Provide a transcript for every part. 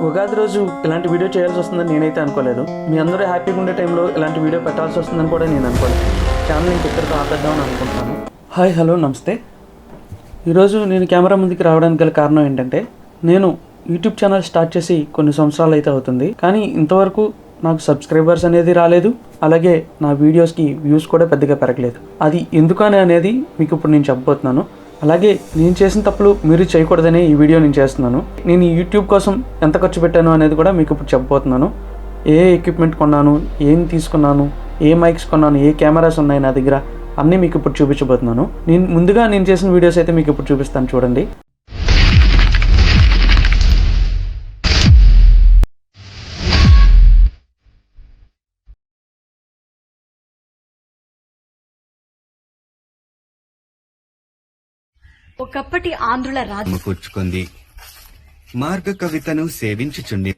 ఉగాది రోజు ఇలాంటి వీడియో చేయాల్సి వస్తుందని నేనైతే అనుకోలేదు. మీ అందరూ హ్యాపీగా ఉండే టైంలో ఇలాంటి వీడియో పెట్టాల్సి వస్తుందని కూడా నేను అనుకోలేదు. ఛానల్ ఇక్కడితో ఆపేద్దామని అనుకుంటున్నాను. హాయ్, హలో, నమస్తే. ఈరోజు నేను కెమెరా ముందుకు రావడానికి గల కారణం ఏంటంటే, నేను యూట్యూబ్ ఛానల్ స్టార్ట్ చేసి కొన్ని సంవత్సరాలు అయితే అవుతుంది. కానీ ఇంతవరకు నాకు సబ్స్క్రైబర్స్ అనేది రాలేదు. అలాగే నా వీడియోస్కి వ్యూస్ కూడా పెద్దగా పెరగలేదు. అది ఎందుకని అనేది మీకు ఇప్పుడు నేను చెప్పబోతున్నాను. అలాగే నేను చేసిన తప్పులు మీరు చేయకూడదనే ఈ వీడియో నేను చేస్తున్నాను. నేను ఈ యూట్యూబ్ కోసం ఎంత ఖర్చు పెట్టాను అనేది కూడా మీకు ఇప్పుడు చెప్పబోతున్నాను. ఏ ఎక్విప్మెంట్ కొన్నాను, ఏం తీసుకున్నాను, ఏ మైక్స్ కొన్నాను, ఏ కెమెరాస్ ఉన్నాయి నా దగ్గర, అన్నీ మీకు ఇప్పుడు చూపించబోతున్నాను. నేను చేసిన వీడియోస్ అయితే మీకు ఇప్పుడు చూపిస్తాను, చూడండి. ఒకప్పటి ఆంధ్రుల రాజ్యం కూర్చుకుంది, మార్గ కవితను సేవించుచుండి.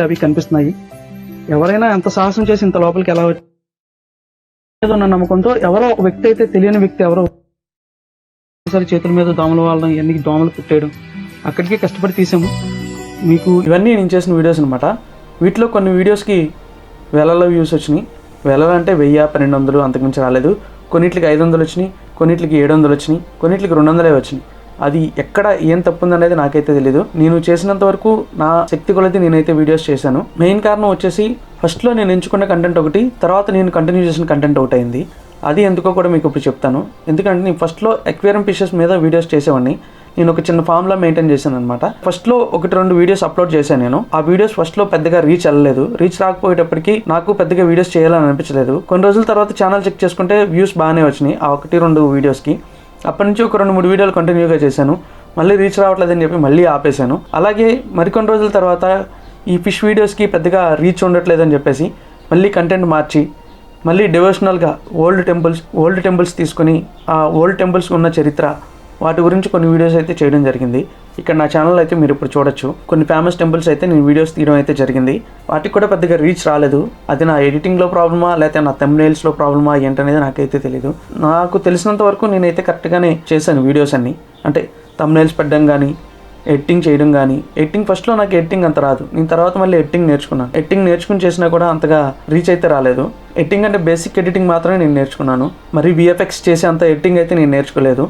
అవి కనిపిస్తున్నాయి. ఎవరైనా ఎంత సాహసం చేసి ఇంత లోపలికి ఎలా వచ్చేదన్న నమ్మకంతో ఎవరో ఒక వ్యక్తి అయితే, తెలియని వ్యక్తి ఎవరో ఒకసారి చేతుల మీద దోమలు వాళ్ళం, ఎన్ని దోమలు పుట్టేయడం, అక్కడికే కష్టపడి తీసాము. మీకు ఇవన్నీ నేను చేసిన వీడియోస్ అనమాట. వీటిలో కొన్ని వీడియోస్కి వేలలో వ్యూస్ వచ్చినాయి. వేలలో అంటే 1000, 1200 అంతకుమించి రాలేదు. కొన్నిట్లకి 500 వచ్చినాయి, కొన్నిట్లకి 700 వచ్చినాయి, కొన్నిట్లకి 200 వచ్చినాయి. అది ఎక్కడ ఏం తప్పు ఉందనేది నాకైతే తెలీదు. నేను చేసినంత వరకు నా శక్తి కొలది నేనైతే వీడియోస్ చేశాను. మెయిన్ కారణం వచ్చేసి, ఫస్ట్లో నేను ఎంచుకున్న కంటెంట్ ఒకటి, తర్వాత నేను కంటిన్యూ చేసిన కంటెంట్ ఒకటి అయింది. అది ఎందుకో కూడా మీకు ఇప్పుడు చెప్తాను. ఎందుకంటే నేను ఫస్ట్లో ఎక్వేరియం ఫిషెస్ మీద వీడియోస్ చేసేవాడిని. నేను ఒక చిన్న ఫామ్లా మెయింటైన్ చేశాను అనమాట. ఫస్ట్లో 1-2 వీడియోస్ అప్లోడ్ చేశాను నేను. ఆ వీడియోస్ ఫస్ట్లో పెద్దగా రీచ్ వెళ్ళలేదు. రీచ్ రాకపోయేటప్పటికి నాకు పెద్దగా వీడియోస్ చేయాలని అనిపించలేదు. కొన్ని రోజుల తర్వాత ఛానల్ చెక్ చేసుకుంటే వ్యూస్ బాగానే వచ్చినాయి ఆ 1-2 వీడియోస్కి. అప్పటి నుంచి ఒక 2-3 వీడియోలు కంటిన్యూగా చేశాను. మళ్ళీ రీచ్ రావట్లేదని చెప్పి మళ్ళీ ఆపేశాను. అలాగే మరికొన్ని రోజుల తర్వాత ఈ ఫిష్ వీడియోస్కి పెద్దగా రీచ్ ఉండట్లేదని చెప్పేసి మళ్ళీ కంటెంట్ మార్చి, మళ్ళీ డివోషనల్గా ఓల్డ్ టెంపుల్స్ తీసుకొని, ఆ ఓల్డ్ టెంపుల్స్ ఉన్న చరిత్ర, వాటి గురించి కొన్ని వీడియోస్ అయితే చేయడం జరిగింది. ఇక్కడ నా ఛానల్ అయితే మీరు ఇప్పుడు చూడొచ్చు. కొన్ని ఫేమస్ టెంపుల్స్ అయితే నేను వీడియోస్ తీయడం అయితే జరిగింది. వాటికి కూడా పెద్దగా రీచ్ రాలేదు. అది నా ఎడిటింగ్లో ప్రాబ్లమా, లేకపోతే నా థంబ్నెయిల్స్లో ప్రాబ్లమా ఏంటనేది నాకైతే తెలీదు. నాకు తెలిసినంత వరకు నేనైతే కరెక్ట్గానే చేశాను వీడియోస్ అన్నీ. అంటే థంబ్నెయిల్స్ పెట్టడం కానీ, ఎడిటింగ్ చేయడం కానీ. ఫస్ట్లో నాకు ఎడిటింగ్ అంత రాదు. నేను తర్వాత మళ్ళీ ఎడిటింగ్ నేర్చుకున్నాను. ఎడిటింగ్ నేర్చుకుని చేసినా కూడా అంతగా రీచ్ అయితే రాలేదు. ఎడిటింగ్ అంటే బేసిక్ ఎడిటింగ్ మాత్రమే నేను నేర్చుకున్నాను. మరి VFX చేసే అంత ఎడిటింగ్ అయితే నేను నేర్చుకోలేదు.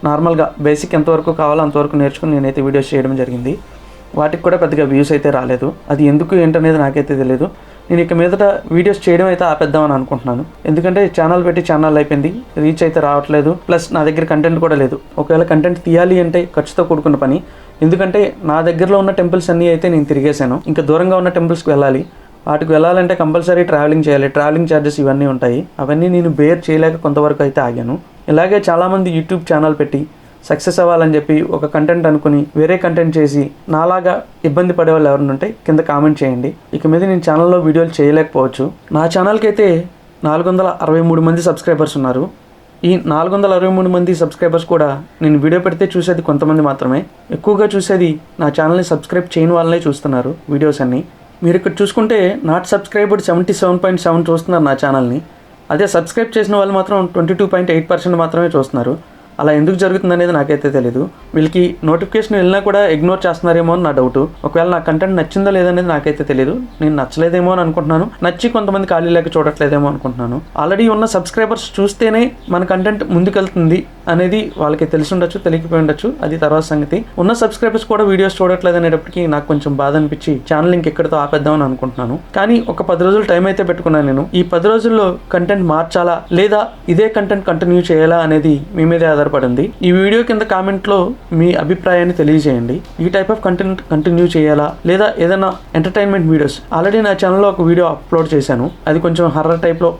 నార్మల్గా బేసిక్ ఎంతవరకు కావాలో అంతవరకు నేర్చుకుని నేనైతే వీడియోస్ చేయడం జరిగింది. వాటికి కూడా పెద్దగా వ్యూస్ అయితే రాలేదు. అది ఎందుకు ఏంటనేది నాకైతే తెలియదు. నేను ఇక మీదట వీడియోస్ చేయడం అయితే ఆపేద్దామని అనుకుంటున్నాను. ఎందుకంటే ఛానల్ పెట్టి ఛానల్ అయిపోయింది, రీచ్ అయితే రావట్లేదు. ప్లస్ నా దగ్గర కంటెంట్ కూడా లేదు. ఒకవేళ కంటెంట్ తీయాలి అంటే ఖర్చుతో కూడుకున్న పని. ఎందుకంటే నా దగ్గరలో ఉన్న టెంపుల్స్ అన్నీ అయితే నేను తిరిగేశాను. ఇంకా దూరంగా ఉన్న టెంపుల్స్కి వెళ్ళాలి. వాటికి వెళ్ళాలంటే కంపల్సరీ ట్రావెలింగ్ చేయాలి. ట్రావెలింగ్ ఛార్జెస్ ఇవన్నీ ఉంటాయి. అవన్నీ నేను బేర్ చేయలేక కొంతవరకు అయితే ఆగాను. ఇలాగే చాలామంది యూట్యూబ్ ఛానల్ పెట్టి సక్సెస్ అవ్వాలని చెప్పి ఒక కంటెంట్ అనుకుని వేరే కంటెంట్ చేసి నాలాగా ఇబ్బంది పడే వాళ్ళు ఎవరైనా ఉంటే కింద కామెంట్ చేయండి. ఇక మీద నేను ఛానల్లో వీడియోలు చేయలేకపోవచ్చు. నా ఛానల్కి అయితే 463 మంది సబ్స్క్రైబర్స్ ఉన్నారు. ఈ 463 మంది సబ్స్క్రైబర్స్ కూడా నేను వీడియో పెడితే చూసేది కొంతమంది మాత్రమే. ఎక్కువగా చూసేది నా ఛానల్ని సబ్స్క్రైబ్ చేయని వాళ్ళనే చూస్తున్నారు వీడియోస్ అన్నీ. మీరు ఇక్కడ చూసుకుంటే నాట్ సబ్స్క్రైబర్డ్ 77.7 చూస్తున్నారు నా ఛానల్ని. అదే సబ్స్క్రైబ్ చేసిన వాళ్ళు మాత్రం 22.8% మాత్రమే చూస్తున్నారు. అలా ఎందుకు జరుగుతుంది అనేది నాకైతే తెలీదు. వీళ్ళకి నోటిఫికేషన్ వెళ్ళినా కూడా ఇగ్నోర్ చేస్తున్నారేమో అని నా డౌట్. ఒకవేళ నా కంటెంట్ నచ్చిందో లేదనేది నాకైతే తెలియదు. నేను నచ్చలేదేమో అని అనుకుంటున్నాను. నచ్చి కొంతమంది ఖాళీ లేక చూడట్లేదేమో అనుకుంటున్నాను. ఆల్రెడీ ఉన్న సబ్స్క్రైబర్స్ చూస్తేనే మన కంటెంట్ ముందుకెళ్తుంది అనేది వాళ్ళకి తెలిసి ఉండొచ్చు, తెలియకపోయి ఉండొచ్చు. అది తర్వాత సంగతి. ఉన్న సబ్స్క్రైబర్స్ కూడా వీడియోస్ చూడట్లేదు అనేటప్పటికీ నాకు కొంచెం బాధ అనిపించి ఛానల్ ఇంకెక్కడితో ఆపేద్దామని అనుకుంటున్నాను. కానీ ఒక 10 రోజులు టైం అయితే పెట్టుకున్నాను నేను. ఈ 10 రోజుల్లో కంటెంట్ మార్చాలా లేదా ఇదే కంటెంట్ కంటిన్యూ చేయాలా అనేది మీ మీదే ఆధారపడింది. ఈ వీడియో కింద కామెంట్లో మీ అభిప్రాయాన్ని తెలియజేయండి. ఈ టైప్ ఆఫ్ కంటెంట్ కంటిన్యూ చేయాలా లేదా ఏదైనా ఎంటర్టైన్మెంట్ వీడియోస్. ఆల్రెడీ నా ఛానల్లో ఒక వీడియో అప్లోడ్ చేశాను. అది కొంచెం హర్రర్ టైప్లో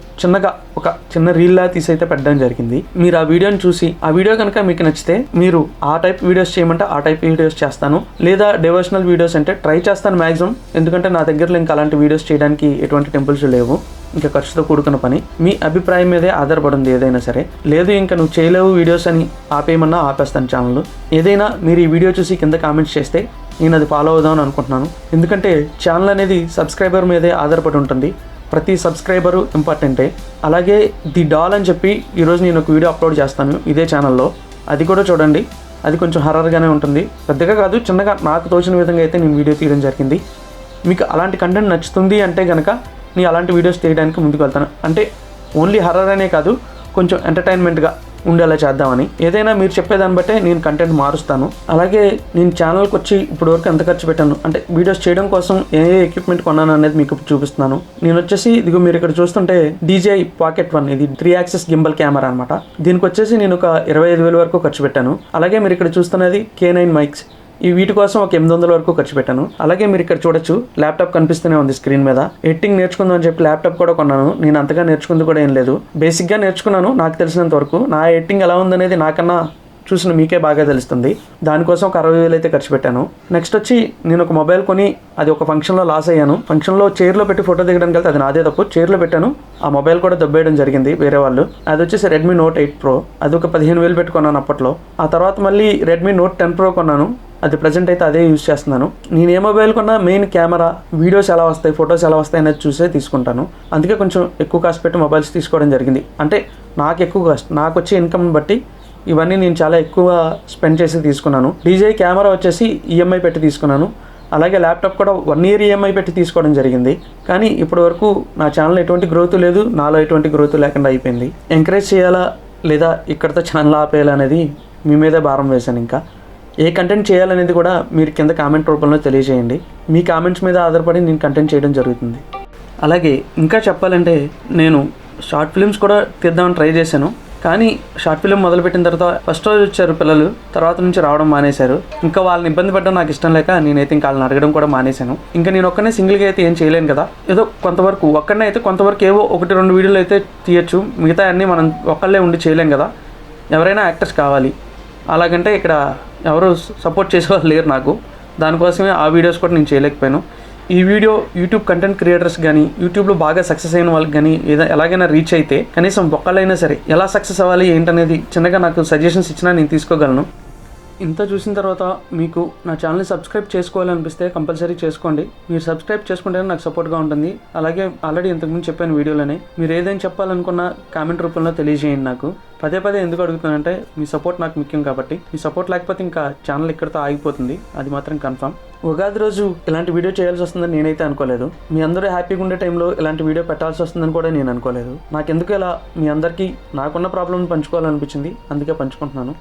ఒక చిన్న రీల్లా తీసి అయితే పెట్టడం జరిగింది. మీరు ఆ వీడియోని చూసి, ఆ వీడియో కనుక మీకు నచ్చితే మీరు ఆ టైప్ వీడియోస్ చేయమంటే ఆ టైప్ వీడియోస్ చేస్తాను. లేదా డివోషనల్ వీడియోస్ అంటే ట్రై చేస్తాను మ్యాక్సిమం. ఎందుకంటే నా దగ్గరలో ఇంకా అలాంటి వీడియోస్ చేయడానికి ఎటువంటి టెంపుల్స్ లేవు. ఇంకా ఖర్చుతో కూడుకున్న పని. మీ అభిప్రాయం మీదే ఆధారపడింది ఏదైనా సరే. లేదు ఇంకా నువ్వు చేయలేవు వీడియోస్ అని ఆపేయమన్నా ఆపేస్తాను ఛానల్. ఏదైనా మీరు ఈ వీడియో చూసి కింద కామెంట్స్ చేస్తే నేను అది ఫాలో అవుదామని అనుకుంటున్నాను. ఎందుకంటే ఛానల్ అనేది సబ్స్క్రైబర్ మీదే ఆధారపడి ఉంటుంది. ప్రతి సబ్స్క్రైబరు ఇంపార్టెంటే. అలాగే ది డాల్ అని చెప్పి ఈరోజు నేను ఒక వీడియో అప్లోడ్ చేస్తాను ఇదే ఛానల్లో, అది కూడా చూడండి. అది కొంచెం హర్రర్గానే ఉంటుంది, పెద్దగా కాదు, చిన్నగా నాకు తోచిన విధంగా అయితే నేను వీడియో తీయడం జరిగింది. మీకు అలాంటి కంటెంట్ నచ్చుతుంది అంటే కనుక నేను అలాంటి వీడియోస్ తీయడానికి ముందుకు వెళ్తాను. అంటే ఓన్లీ హర్రర్ అనే కాదు, కొంచెం ఎంటర్టైన్మెంట్గా ఉండేలా చేద్దామని. ఏదైనా మీరు చెప్పేదాన్ని బట్టే నేను కంటెంట్ మారుస్తాను. అలాగే నేను ఛానల్కి వచ్చి ఇప్పుడు వరకు ఎంత ఖర్చు పెట్టాను అంటే వీడియోస్ చేయడం కోసం ఏ ఎక్విప్మెంట్ కొన్నాను అనేది మీకు చూపిస్తున్నాను. నేను వచ్చేసి ఇదిగో మీరు ఇక్కడ చూస్తుంటే DJI Pocket 1, ఇది 3 యాక్సెస్ గింబల్ కెమెరా అనమాట. దీనికి వచ్చేసి నేను ఒక 25,000 వరకు ఖర్చు పెట్టాను. అలాగే మీరు ఇక్కడ చూస్తున్నది K9 మైక్స్, ఈ వీటి కోసం ఒక 800 వరకు ఖర్చు పెట్టాను. అలాగే మీరు ఇక్కడ చూడొచ్చు ల్యాప్టాప్ కనిపిస్తూనే ఉంది స్క్రీన్ మీద. ఎడిటింగ్ నేర్చుకుందాం అని చెప్పి ల్యాప్టాప్ కూడా కొన్నాను. నేను అంతగా నేర్చుకుంది కూడా ఏం లేదు, బేసిక్గా నేర్చుకున్నాను నాకు తెలిసినంత వరకు. నా ఎడిటింగ్ ఎలా ఉందనేది నాకన్నా చూసిన మీకే బాగా తెలుస్తుంది. దానికోసం ఒక 60,000 అయితే ఖర్చు పెట్టాను. నెక్స్ట్ వచ్చి నేను ఒక మొబైల్ కొని అది ఒక ఫంక్షన్లో లాస్ అయ్యాను. ఫంక్షన్లో చైర్లో పెట్టి ఫోటో దిగడానికి వెళ్తే అది నాదే తప్పు, చైర్లో పెట్టాను, ఆ మొబైల్ కూడా దబ్బేయడం జరిగింది వేరే వాళ్ళు. అది వచ్చేసి Redmi Note 8 Pro, అది ఒక 15,000 పెట్టుకున్నాను అప్పట్లో. ఆ తర్వాత మళ్ళీ Redmi Note 10 Pro కొన్నాను, అది ప్రజెంట్ అయితే అదే యూజ్ చేస్తున్నాను. నేను ఏ మొబైల్ కొన్నా మెయిన్ కెమెరా, వీడియోస్ ఎలా వస్తాయి, ఫొటోస్ ఎలా వస్తాయి అనేది చూసే తీసుకుంటాను. అందుకే కొంచెం ఎక్కువ కాస్ట్ పెట్టి మొబైల్స్ తీసుకోవడం జరిగింది. అంటే నాకు ఎక్కువ కాస్ట్, నాకు వచ్చే ఇన్కమ్ని బట్టి ఇవన్నీ నేను చాలా ఎక్కువ స్పెండ్ చేసి తీసుకున్నాను. DJI కెమెరా వచ్చేసి EMI పెట్టి తీసుకున్నాను. అలాగే ల్యాప్టాప్ కూడా 1 year EMI పెట్టి తీసుకోవడం జరిగింది. కానీ ఇప్పటి వరకు నా ఛానల్ ఎటువంటి గ్రోత్ లేదు, నాలో ఎటువంటి గ్రోత్ లేకుండా అయిపోయింది. ఎంకరేజ్ చేయాలా లేదా ఇక్కడితో ఛానల్ ఆపేయాలా అనేది మీ మీదే భారం వేశాను. ఇంకా ఏ కంటెంట్ చేయాలనేది కూడా మీరు కింద కామెంట్ రూపంలో తెలియజేయండి. మీ కామెంట్స్ మీద ఆధారపడి నేను కంటెంట్ చేయడం జరుగుతుంది. అలాగే ఇంకా చెప్పాలంటే నేను షార్ట్ ఫిల్మ్స్ కూడా తీద్దామని ట్రై చేశాను. కానీ షార్ట్ ఫిల్మ్ మొదలుపెట్టిన తర్వాత ఫస్ట్ రోజు వచ్చారు పిల్లలు, తర్వాత నుంచి రావడం మానేశారు. ఇంకా వాళ్ళని ఇబ్బంది పెట్టడం నాకు ఇష్టం లేక నేనైతే ఇంకా వాళ్ళని అడగడం కూడా మానేశాను. ఇంకా నేను ఒక్కనే సింగిల్గా అయితే ఏం చేయలేను కదా, ఏదో కొంతవరకు ఒక్కడనే అయితే కొంతవరకు ఏవో 1-2 వీడియోలు అయితే తీయచ్చు. మిగతా అన్నీ మనం ఒక్కళ్ళే ఉండి చేయలేం కదా, ఎవరైనా యాక్టర్స్ కావాలి. అలాగంటే ఇక్కడ ఎవరు సపోర్ట్ చేసేవాళ్ళు లేరు నాకు. దానికోసమే ఆ వీడియోస్ కూడా నేను చేయలేకపోయాను. ఈ వీడియో యూట్యూబ్ కంటెంట్ క్రియేటర్స్ కానీ, యూట్యూబ్లో బాగా సక్సెస్ అయిన వాళ్ళకి కానీ ఎలాగైనా రీచ్ అయితే కనీసం ఒక్కళ్ళైనా సరే ఎలా సక్సెస్ అవ్వాలి ఏంటనేది చిన్నగా నాకు సజెషన్స్ ఇచ్చినా నేను తీసుకోగలను. ఇంత చూసిన తర్వాత మీకు నా ఛానల్ని సబ్స్క్రైబ్ చేసుకోవాలనిపిస్తే కంపల్సరీ చేసుకోండి. మీరు సబ్స్క్రైబ్ చేసుకుంటే నాకు సపోర్ట్గా ఉంటుంది. అలాగే ఆల్రెడీ ఇంతకుముందు చెప్పాను వీడియోలోనే, మీరు ఏదైనా చెప్పాలనుకున్న కామెంట్ రూపంలో తెలియజేయండి. నాకు పదే ఎందుకు అడుగుతున్నానంటే మీ సపోర్ట్ నాకు ముఖ్యం కాబట్టి. మీ సపోర్ట్ లేకపోతే ఇంకా ఛానల్ ఇక్కడితో ఆగిపోతుంది, అది మాత్రం కన్ఫర్మ్. ఉగాది రోజు ఇలాంటి వీడియో చేయాల్సి వస్తుందని నేనైతే అనుకోలేదు. మీ అందరూ హ్యాపీగా ఉండే టైంలో ఇలాంటి వీడియో పెట్టాల్సి వస్తుందని కూడా నేను అనుకోలేదు. నాకెందుకు ఇలా మీ అందరికీ నాకున్న ప్రాబ్లమ్ పంచుకోవాలనిపించింది, అందుకే పంచుకుంటున్నాను.